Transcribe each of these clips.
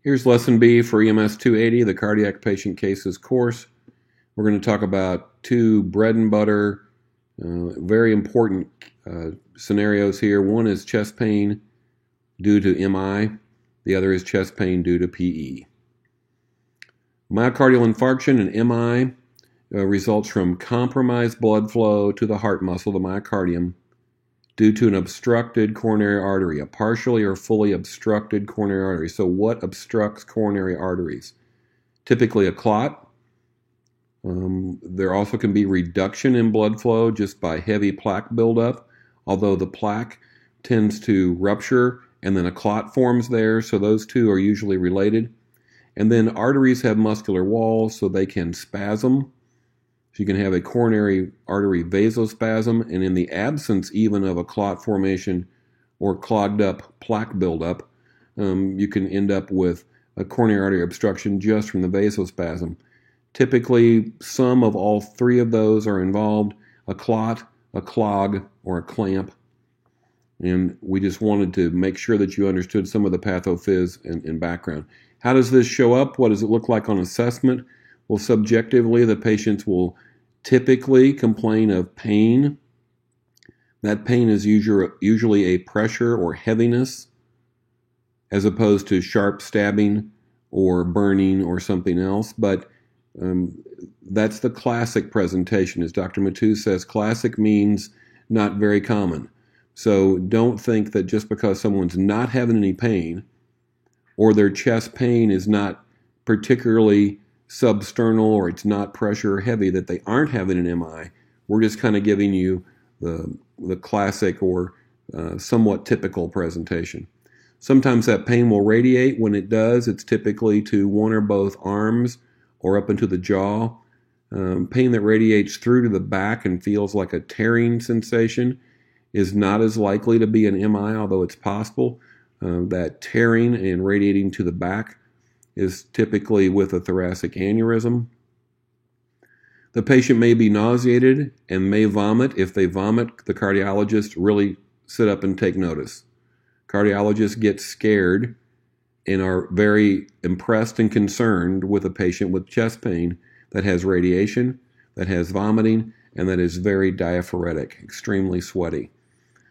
Here's Lesson B for EMS 280, the Cardiac Patient Cases course. We're going to talk about two bread and butter, very important scenarios here. One is chest pain due to MI. The other is chest pain due to PE. Myocardial infarction and MI results from compromised blood flow to the heart muscle, the myocardium, due to an obstructed coronary artery, a partially or fully obstructed coronary artery. So what obstructs coronary arteries? Typically a clot. There also can be reduction in blood flow just by heavy plaque buildup, although the plaque tends to rupture and then a clot forms there, so those two are usually related. And then arteries have muscular walls, so they can spasm. So you can have a coronary artery vasospasm, and in the absence even of a clot formation or clogged up plaque buildup, you can end up with a coronary artery obstruction just from the vasospasm. Typically, some of all three of those are involved: a clot, a clog, or a clamp. And we just wanted to make sure that you understood some of the pathophys and background. How does this show up? What does it look like on assessment? Well, subjectively, the patients will typically complain of pain. That pain is usually a pressure or heaviness, as opposed to sharp stabbing or burning or something else. But that's the classic presentation. As Dr. Matu says, classic means not very common. So don't think that just because someone's not having any pain or their chest pain is not particularly substernal or it's not pressure or heavy that they aren't having an MI. We're just kind of giving you the classic or somewhat typical presentation. Sometimes that pain will radiate. When it does, it's typically to one or both arms or up into the jaw. Pain that radiates through to the back and feels like a tearing sensation is not as likely to be an MI, although it's possible. That tearing and radiating to the back is typically with a thoracic aneurysm. The patient may be nauseated and may vomit. If they vomit, the cardiologist really sit up and take notice. Cardiologists get scared and are very impressed and concerned with a patient with chest pain that has radiation, that has vomiting, and that is very diaphoretic, extremely sweaty.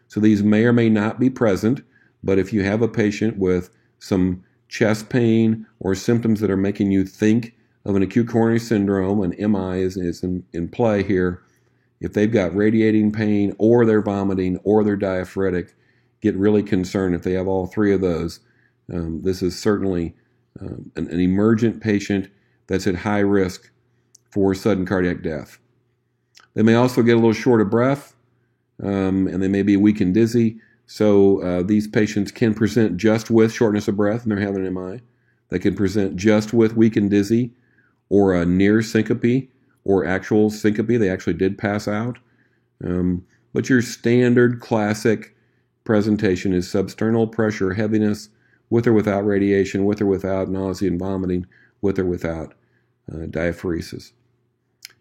So these may or may not be present, but if you have a patient with some chest pain or symptoms that are making you think of an acute coronary syndrome, and MI is in play here. If they've got radiating pain or they're vomiting or they're diaphoretic, get really concerned if they have all three of those. This is certainly an emergent patient that's at high risk for sudden cardiac death. They may also get a little short of breath, and they may be weak and dizzy. So these patients can present just with shortness of breath and they're having an MI. They can present just with weak and dizzy or a near syncope or actual syncope. They actually did pass out. But your standard classic presentation is substernal pressure heaviness with or without radiation, with or without nausea and vomiting, with or without diaphoresis.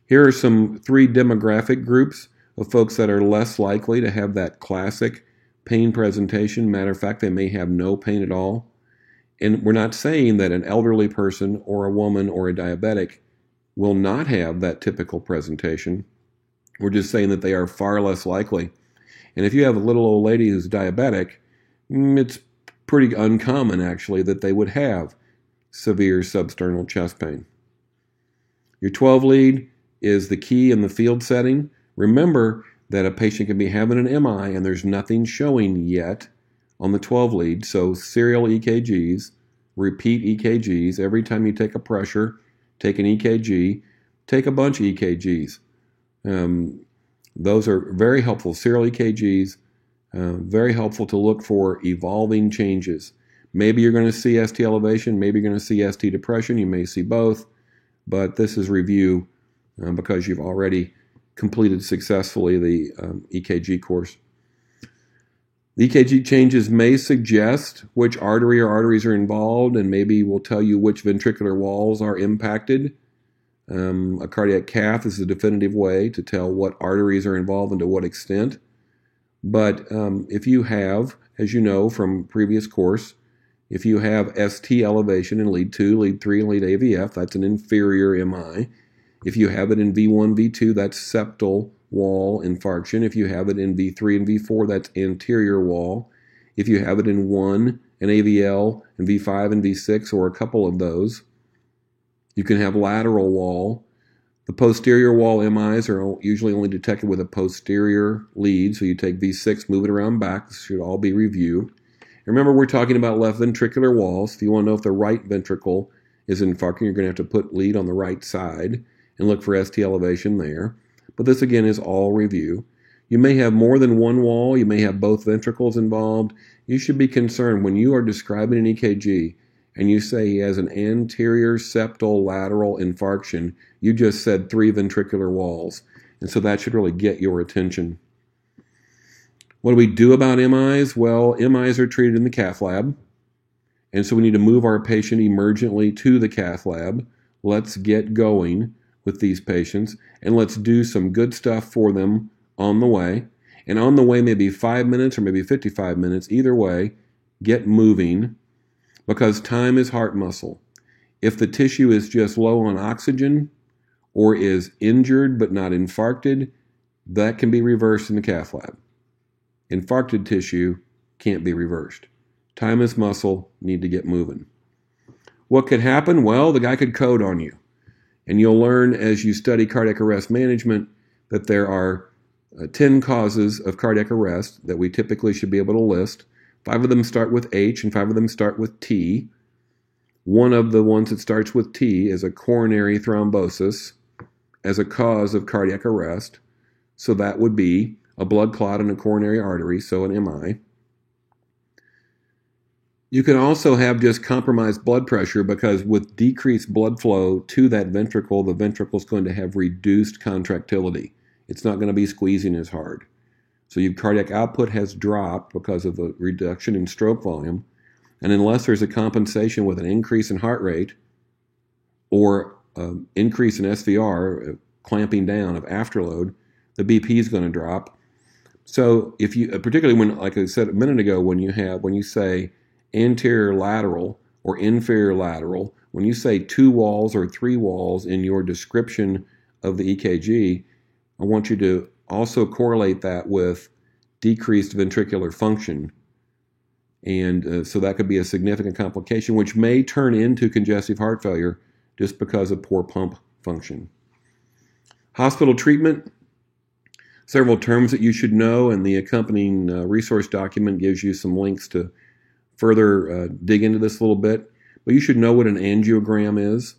Here are some three demographic groups of folks that are less likely to have that classic pain presentation. Matter of fact, they may have no pain at all. And we're not saying that an elderly person or a woman or a diabetic will not have that typical presentation. We're just saying that they are far less likely. And if you have a little old lady who's diabetic, it's pretty uncommon actually that they would have severe substernal chest pain. Your 12 lead is the key in the field setting. Remember that a patient can be having an MI and there's nothing showing yet on the 12 lead. So serial EKGs, repeat EKGs. Every time you take a pressure, take an EKG, take a bunch of EKGs. Those are very helpful. Serial EKGs, very helpful to look for evolving changes. Maybe you're going to see ST elevation, maybe you're going to see ST depression, you may see both, but this is review because you've already completed successfully the EKG course. The EKG changes may suggest which artery or arteries are involved and maybe will tell you which ventricular walls are impacted. A cardiac cath is a definitive way to tell what arteries are involved and to what extent. But if you have, as you know from previous course, If you have ST elevation in lead 2, lead 3, and lead AVF, that's an inferior MI. If you have it in V1, V2, that's septal wall infarction. If you have it in V3 and V4, that's anterior wall. If you have it in 1, an AVL, and V5 and V6, or a couple of those, you can have lateral wall. The posterior wall MIs are usually only detected with a posterior lead, so you take V6, move it around back. This should all be reviewed. Remember, we're talking about left ventricular walls. If you want to know if the right ventricle is infarcting, you're going to have to put lead on the right side and look for ST elevation there. But this, again, is all review. You may have more than one wall. You may have both ventricles involved. You should be concerned when you are describing an EKG and you say he has an anterior septal lateral infarction, you just said 3 ventricular walls. And so that should really get your attention. What do we do about MIs? Well, MIs are treated in the cath lab. And so we need to move our patient emergently to the cath lab. Let's get going with these patients, and let's do some good stuff for them on the way. And on the way, maybe 5 minutes or maybe 55 minutes, either way, get moving, because time is heart muscle. If the tissue is just low on oxygen or is injured but not infarcted, that can be reversed in the cath lab. Infarcted tissue can't be reversed. Time is muscle, need to get moving. What could happen? Well, the guy could code on you. And you'll learn as you study cardiac arrest management that there are 10 causes of cardiac arrest that we typically should be able to list. 5 of them start with H and 5 of them start with T. One of the ones that starts with T is a coronary thrombosis as a cause of cardiac arrest. So that would be a blood clot in a coronary artery, so an MI. You can also have just compromised blood pressure, because with decreased blood flow to that ventricle, the ventricle is going to have reduced contractility. It's not going to be squeezing as hard. So your cardiac output has dropped because of a reduction in stroke volume. And unless there's a compensation with an increase in heart rate or increase in SVR, clamping down of afterload, the BP is going to drop. So if you, particularly when, like I said a minute ago, when you say anterior lateral or inferior lateral, when you say 2 walls or 3 walls in your description of the EKG, I want you to also correlate that with decreased ventricular function. And so that could be a significant complication, which may turn into congestive heart failure just because of poor pump function. Hospital treatment, several terms that you should know, and the accompanying resource document gives you some links to further dig into this a little bit. But you should know what an angiogram is,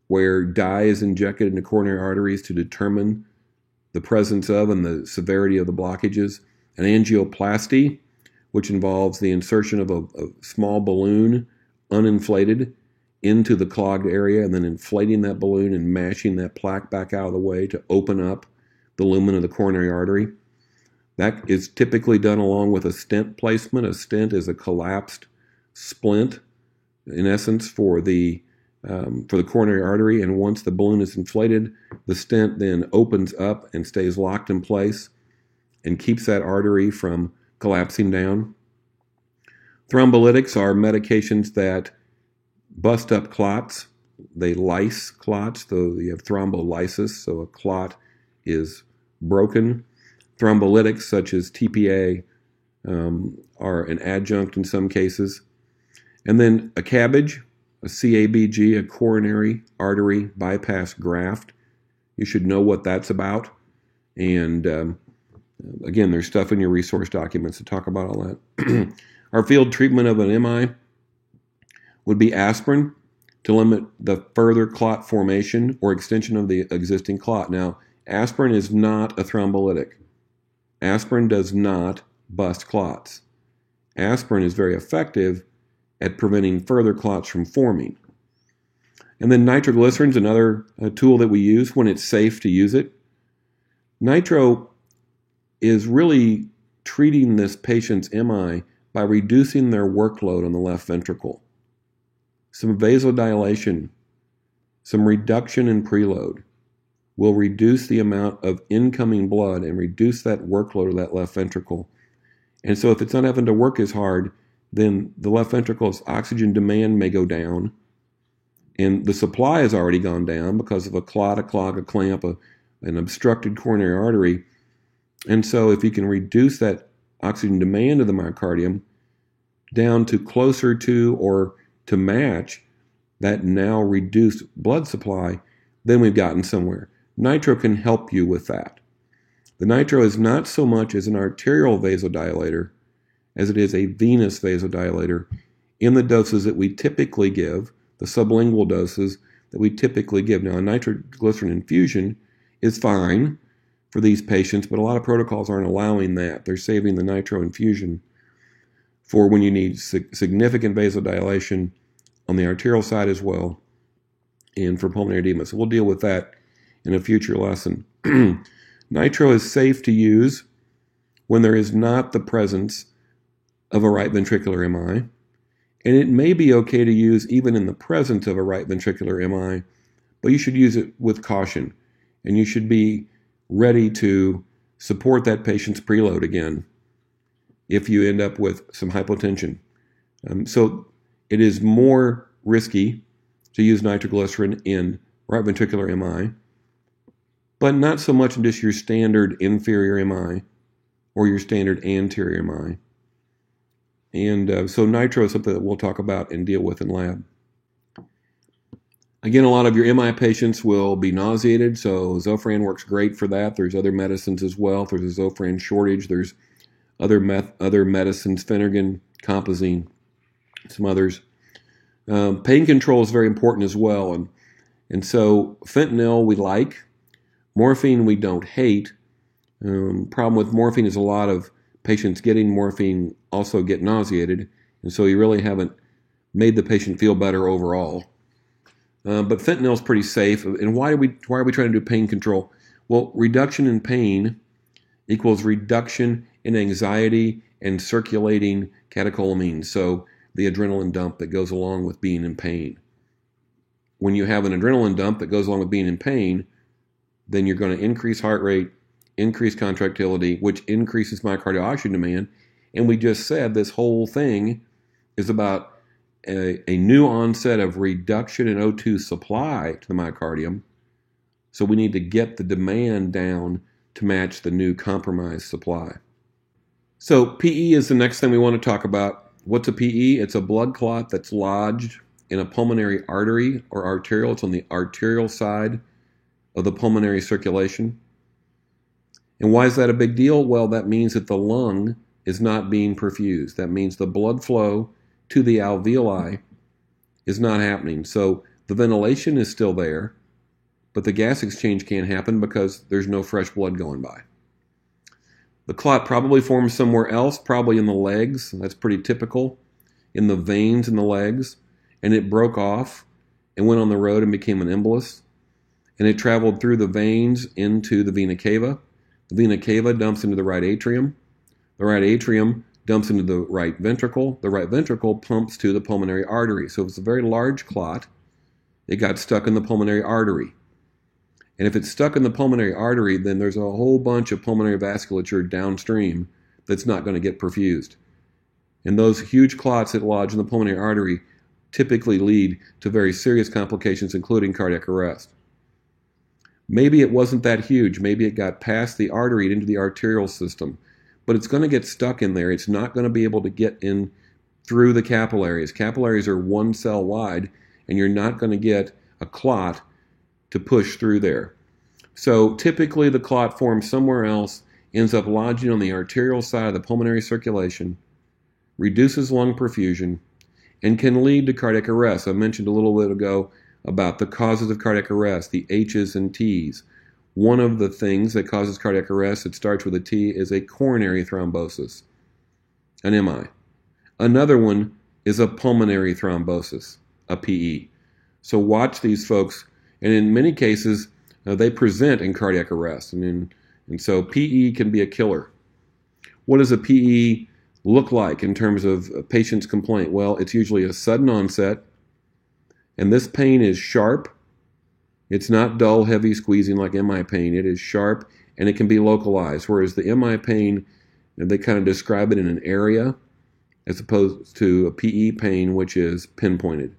where dye is injected into coronary arteries to determine the presence of and the severity of the blockages. An angioplasty, which involves the insertion of a small balloon, uninflated, into the clogged area, and then inflating that balloon and mashing that plaque back out of the way to open up the lumen of the coronary artery. That is typically done along with a stent placement. A stent is a collapsed splint, in essence, for the coronary artery. And once the balloon is inflated, the stent then opens up and stays locked in place and keeps that artery from collapsing down. Thrombolytics are medications that bust up clots. They lyse clots, so you have thrombolysis, so a clot is broken. Thrombolytics, such as TPA, are an adjunct in some cases. And then a CABG, a CABG, a coronary artery bypass graft. You should know what that's about. And again, there's stuff in your resource documents to talk about all that. Our field treatment of an MI would be aspirin to limit the further clot formation or extension of the existing clot. Now, aspirin is not a thrombolytic. Aspirin does not bust clots. Aspirin is very effective at preventing further clots from forming. And then nitroglycerin is another tool that we use when it's safe to use it. Nitro is really treating this patient's MI by reducing their workload on the left ventricle. Some vasodilation, some reduction in preload will reduce the amount of incoming blood and reduce that workload of that left ventricle. And so if it's not having to work as hard, then the left ventricle's oxygen demand may go down, and the supply has already gone down because of a clot, a clog, a clamp, an obstructed coronary artery. And so if you can reduce that oxygen demand of the myocardium down to closer to or to match that now reduced blood supply, then we've gotten somewhere. Nitro can help you with that. The nitro is not so much as an arterial vasodilator as it is a venous vasodilator in the doses that we typically give, the sublingual doses that we typically give. Now, a nitroglycerin infusion is fine for these patients, but a lot of protocols aren't allowing that. They're saving the nitro infusion for when you need significant vasodilation on the arterial side as well, and for pulmonary edema. So we'll deal with that in a future lesson. Nitro is safe to use when there is not the presence of a right ventricular MI, and it may be okay to use even in the presence of a right ventricular MI, but you should use it with caution, and you should be ready to support that patient's preload again if you end up with some hypotension. So it is more risky to use nitroglycerin in right ventricular MI, but not so much in just your standard inferior MI or your standard anterior MI. And so nitro is something that we'll talk about and deal with in lab. Again, a lot of your MI patients will be nauseated, so Zofran works great for that. There's other medicines as well. If there's a Zofran shortage, there's other medicines, Phenergan, Compazine, some others. Pain control is very important as well. And so fentanyl we like. Morphine we don't hate. Problem with morphine is a lot of patients getting morphine also get nauseated, and so you really haven't made the patient feel better overall. But fentanyl is pretty safe. And why are we trying to do pain control? Well, reduction in pain equals reduction in anxiety and circulating catecholamines, so the adrenaline dump that goes along with being in pain. When you have an adrenaline dump that goes along with being in pain, then you're going to increase heart rate, increase contractility, which increases myocardial oxygen demand. And we just said this whole thing is about a new onset of reduction in O2 supply to the myocardium. So we need to get the demand down to match the new compromised supply. So PE is the next thing we want to talk about. What's a PE? It's a blood clot that's lodged in a pulmonary artery or arterial. It's on the arterial side of the pulmonary circulation. And why is that a big deal? Well, that means that the lung is not being perfused. That means the blood flow to the alveoli is not happening. So the ventilation is still there, but the gas exchange can't happen because there's no fresh blood going by. The clot probably formed somewhere else, probably in the legs. That's pretty typical, in the veins in the legs. And it broke off and went on the road and became an embolus. And it traveled through the veins into the vena cava. The vena cava dumps into the right atrium. The right atrium dumps into the right ventricle. The right ventricle pumps to the pulmonary artery. So if it's a very large clot, it got stuck in the pulmonary artery. And if it's stuck in the pulmonary artery, then there's a whole bunch of pulmonary vasculature downstream that's not going to get perfused. And those huge clots that lodge in the pulmonary artery typically lead to very serious complications, including cardiac arrest. Maybe it wasn't that huge. Maybe it got past the artery into the arterial system. But it's going to get stuck in there. It's not going to be able to get in through the capillaries. Capillaries are one cell wide, and you're not going to get a clot to push through there. So typically the clot forms somewhere else, ends up lodging on the arterial side of the pulmonary circulation, reduces lung perfusion, and can lead to cardiac arrest. I mentioned a little bit ago about the causes of cardiac arrest, the H's and T's. One of the things that causes cardiac arrest that starts with a T is a coronary thrombosis, an MI. Another one is a pulmonary thrombosis, a PE. So watch these folks, and in many cases, they present in cardiac arrest. And so PE can be a killer. What does a PE look like in terms of a patient's complaint? Well, it's usually a sudden onset, and this pain is sharp. It's not dull, heavy squeezing like MI pain. It is sharp, and it can be localized, whereas the MI pain, they kind of describe it in an area, as opposed to a PE pain, which is pinpointed.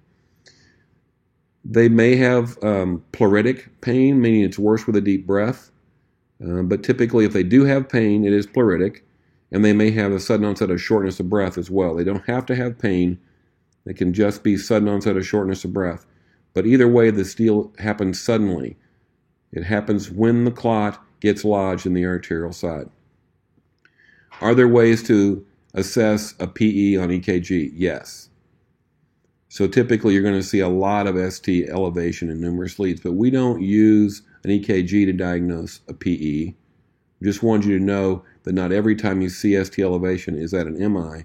They may have pleuritic pain, meaning it's worse with a deep breath. But typically, if they do have pain, it is pleuritic, and they may have a sudden onset of shortness of breath as well. They don't have to have pain. They can just be sudden onset of shortness of breath. But either way, this deal happens suddenly. It happens when the clot gets lodged in the arterial side. Are there ways to assess a PE on EKG? Yes. So typically you're going to see a lot of ST elevation in numerous leads, but we don't use an EKG to diagnose a PE. We just want you to know that not every time you see ST elevation is at an MI,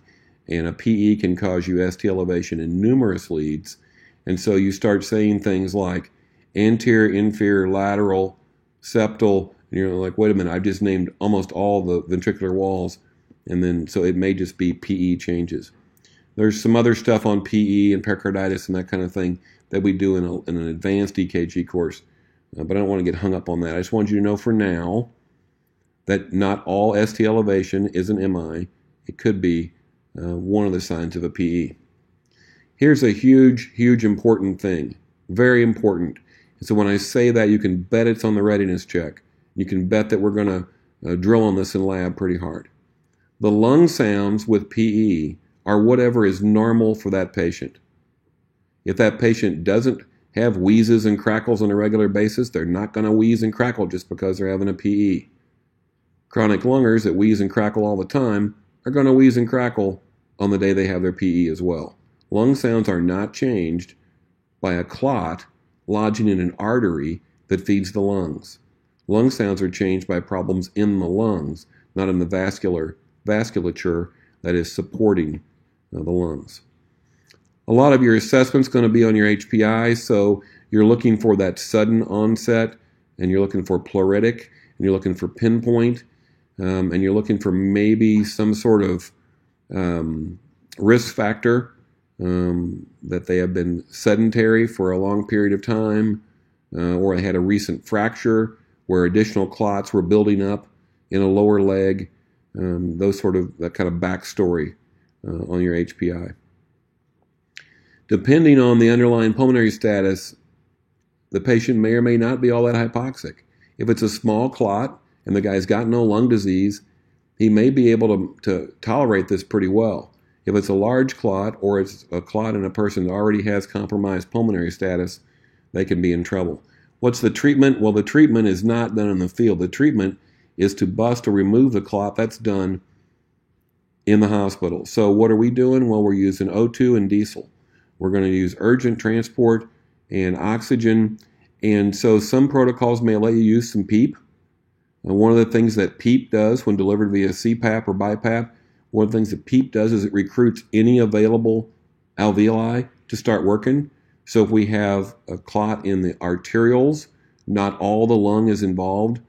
and a PE can cause you ST elevation in numerous leads. And so you start saying things like anterior, inferior, lateral, septal, and you're like, wait a minute, I've just named almost all the ventricular walls, and then so it may just be PE changes. There's some other stuff on PE and pericarditis and that kind of thing that we do in an advanced EKG course, but I don't want to get hung up on that. I just want you to know for now that not all ST elevation is an MI. It could be one of the signs of a PE. Here's a huge, huge important thing, very important. And so when I say that, you can bet it's on the readiness check. You can bet that we're going to drill on this in lab pretty hard. The lung sounds with PE are whatever is normal for that patient. If that patient doesn't have wheezes and crackles on a regular basis, they're not going to wheeze and crackle just because they're having a PE. Chronic lungers that wheeze and crackle all the time are going to wheeze and crackle on the day they have their PE as well. Lung sounds are not changed by a clot lodging in an artery that feeds the lungs. Lung sounds are changed by problems in the lungs, not in the vasculature that is supporting the lungs. A lot of your assessment's going to be on your HPI, so you're looking for that sudden onset, and you're looking for pleuritic, and you're looking for pinpoint, and you're looking for maybe some sort of risk factor, that they have been sedentary for a long period of time, or they had a recent fracture where additional clots were building up in a lower leg, that kind of backstory on your HPI. Depending on the underlying pulmonary status, the patient may or may not be all that hypoxic. If it's a small clot and the guy's got no lung disease, he may be able to tolerate this pretty well. If it's a large clot, or it's a clot in a person that already has compromised pulmonary status, they can be in trouble. What's the treatment? Well, the treatment is not done in the field. The treatment is to bust or remove the clot. That's done in the hospital. So what are we doing? Well, we're using O2 and diesel. We're going to use urgent transport and oxygen. And so some protocols may let you use some PEEP. And one of the things that PEEP does when delivered via CPAP or BiPAP, one of the things that PEEP does is it recruits any available alveoli to start working. So if we have a clot in the arterioles, not all the lung is involved,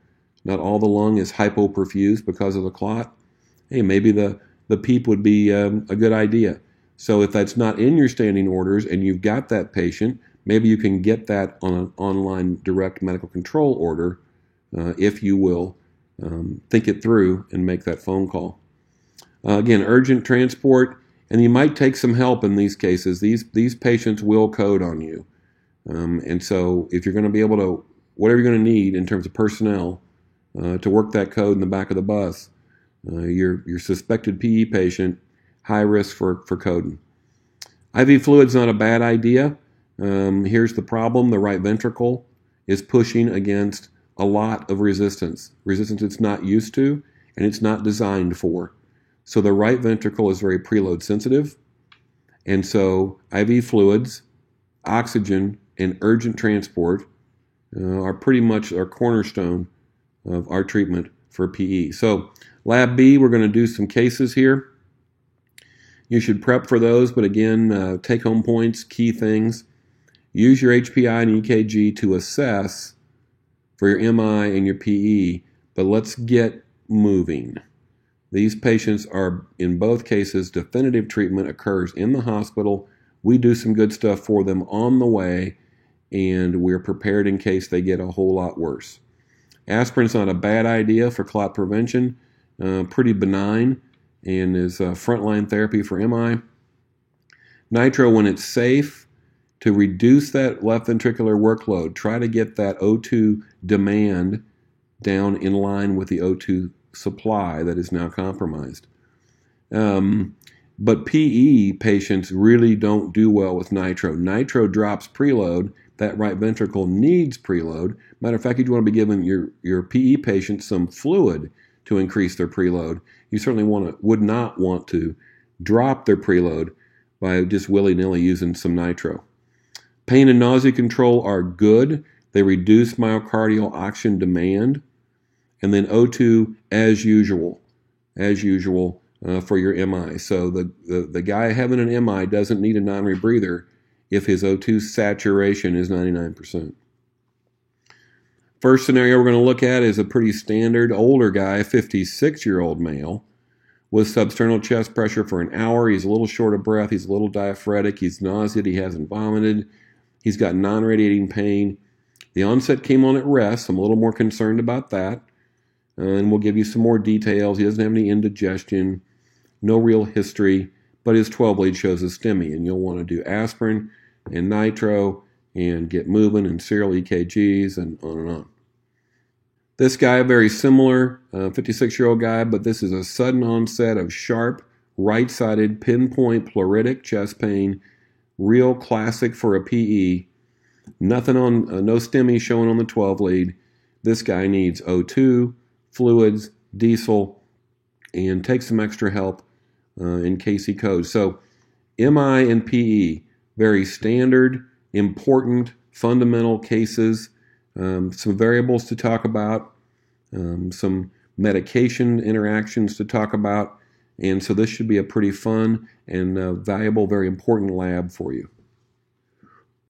not all the lung is hypoperfused because of the clot, hey, maybe the PEEP would be a good idea. So if that's not in your standing orders and you've got that patient, maybe you can get that on an online direct medical control order, if you will think it through and make that phone call. Again, urgent transport, and you might take some help in these cases. These patients will code on you. And so if you're going to be able to, whatever you're going to need in terms of personnel to work that code in the back of the bus, your suspected PE patient, high risk for coding. IV fluid's not a bad idea. Here's the problem. The right ventricle is pushing against a lot of resistance it's not used to and it's not designed for. So the right ventricle is very preload sensitive. And so IV fluids, oxygen, and urgent transport are pretty much our cornerstone of our treatment for PE. So Lab B, we're going to do some cases here. You should prep for those, but again, take-home points, key things. Use your HPI and EKG to assess for your MI and your PE, but let's get moving. These patients are, in both cases, definitive treatment occurs in the hospital. We do some good stuff for them on the way, and we're prepared in case they get a whole lot worse. Aspirin's not a bad idea for clot prevention, pretty benign. and is frontline therapy for MI. Nitro, when it's safe, to reduce that left ventricular workload, try to get that O2 demand down in line with the O2 supply that is now compromised. But PE patients really don't do well with nitro. Nitro drops preload. That right ventricle needs preload. Matter of fact, you'd want to be giving your PE patients some fluid to increase their preload. You certainly would not want to drop their preload by just willy-nilly using some nitro. Pain and nausea control are good. They reduce myocardial oxygen demand. And then O2 as usual for your MI. So the guy having an MI doesn't need a non-rebreather if his O2 saturation is 99%. First scenario we're going to look at is a pretty standard older guy, 56-year-old male, with substernal chest pressure for an hour. He's a little short of breath. He's a little diaphoretic. He's nauseated. He hasn't vomited. He's got non-radiating pain. The onset came on at rest. I'm a little more concerned about that. And we'll give you some more details. He doesn't have any indigestion, no real history, but his 12 lead shows a STEMI, and you'll want to do aspirin and nitro and get moving and serial EKGs and on and on. This guy, very similar, 56-year-old guy, but this is a sudden onset of sharp, right-sided, pinpoint pleuritic chest pain, real classic for a PE. Nothing on, no STEMI showing on the 12 lead. This guy needs O2, fluids, diesel, and take some extra help in case he codes. So MI and PE, very standard, important, fundamental cases. Some variables to talk about, some medication interactions to talk about, and so this should be a pretty fun and valuable, very important lab for you.